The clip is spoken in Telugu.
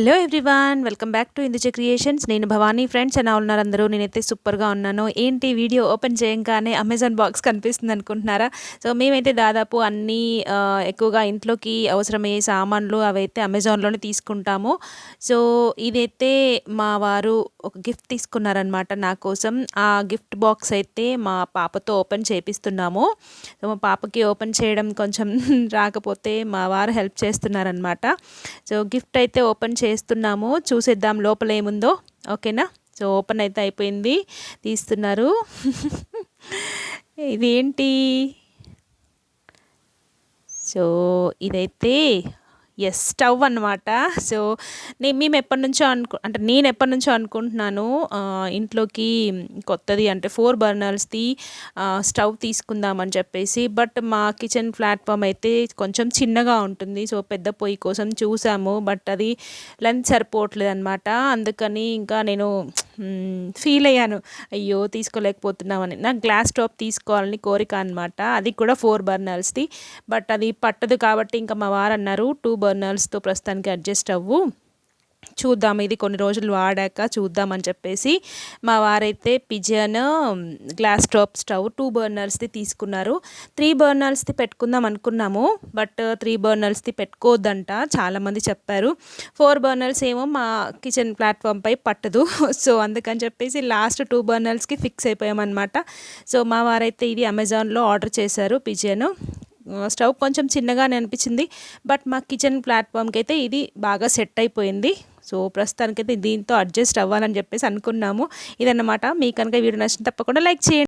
Hello everyone, welcome back to Induche creations. నేను భవానీ. ఫ్రెండ్స్ ఎలా ఉన్నారు అందరూ? నేనైతే సూపర్గా ఉన్నాను. ఏంటి వీడియో ఓపెన్ చేయగానే అమెజాన్ బాక్స్ కనిపిస్తుంది అనుకుంటున్నారా? సో మేమైతే దాదాపు అన్నీ ఎక్కువగా ఇంట్లోకి అవసరమయ్యే సామాన్లు అవైతే అమెజాన్లోనే తీసుకుంటాము. సో ఇదైతే మా వారు ఒక గిఫ్ట్ తీసుకున్నారనమాట నా కోసం. ఆ గిఫ్ట్ బాక్స్ అయితే మా పాపతో ఓపెన్ చేపిస్తున్నాము. సో మా పాపకి ఓపెన్ చేయడం కొంచెం రాకపోతే మా వారు హెల్ప్ చేస్తున్నారనమాట. సో గిఫ్ట్ అయితే ఓపెన్ చేస్తున్నాము, చూసేద్దాం లోపల ఏముందో. ఓకేనా? సో ఓపెన్ అయితే అయిపోయింది, తీస్తున్నారు. ఇదేంటి? సో ఇదైతే స్టవ్ అనమాట. సో మేము ఎప్పటి నుంచో అంటే నేను ఎప్పటి నుంచో అనుకుంటున్నాను ఇంట్లోకి కొత్తది అంటే 4 బర్నర్స్ది స్టవ్ తీసుకుందామని చెప్పేసి. బట్ మా కిచెన్ ప్లాట్ఫామ్ అయితే కొంచెం చిన్నగా ఉంటుంది. సో పెద్ద పొయ్యి కోసం చూసాము, బట్ అది లెంత్ సరిపోవట్లేదు అనమాట. అందుకని ఇంకా నేను ఫీల్ అయ్యాను, అయ్యో తీసుకోలేకపోతున్నామని. నాకు గ్లాస్ టాప్ తీసుకోవాలని కోరిక అనమాట, అది కూడా 4 బర్నర్స్ది. బట్ అది పట్టదు కాబట్టి ఇంకా మా వారు అన్నారు 2 బర్నర్స్తో ప్రస్తుతానికి అడ్జస్ట్ అవ్వు, చూద్దాం ఇది కొన్ని రోజులు వాడాక చూద్దామని చెప్పేసి మా వారైతే పిజియన్ గ్లాస్ టాప్ స్టవ్ 2 బర్నర్స్ది తీసుకున్నారు. 3 బర్నర్స్ది పెట్టుకుందాం అనుకున్నాము, బట్ 3 బర్నర్స్ది పెట్టుకోవద్దంట చాలామంది చెప్పారు. 4 బర్నర్స్ ఏమో మా కిచెన్ ప్లాట్ఫామ్పై పట్టదు. సో అందుకని చెప్పేసి లాస్ట్ 2 బర్నర్స్కి ఫిక్స్ అయిపోయామన్నమాట. సో మా వారైతే ఇది అమెజాన్లో ఆర్డర్ చేశారు. పిజియన్ స్టవ్ కొంచెం చిన్నగానే అనిపించింది, బట్ మా కిచెన్ ప్లాట్ఫామ్కి అయితే ఇది బాగా సెట్ అయిపోయింది. సో ప్రస్తుతానికైతే దీంతో అడ్జస్ట్ అవ్వాలని చెప్పేసి అనుకున్నాము. ఇదన్నమాట. మీకు కనుక వీడియో నచ్చితే తప్పకుండా లైక్ చేయండి.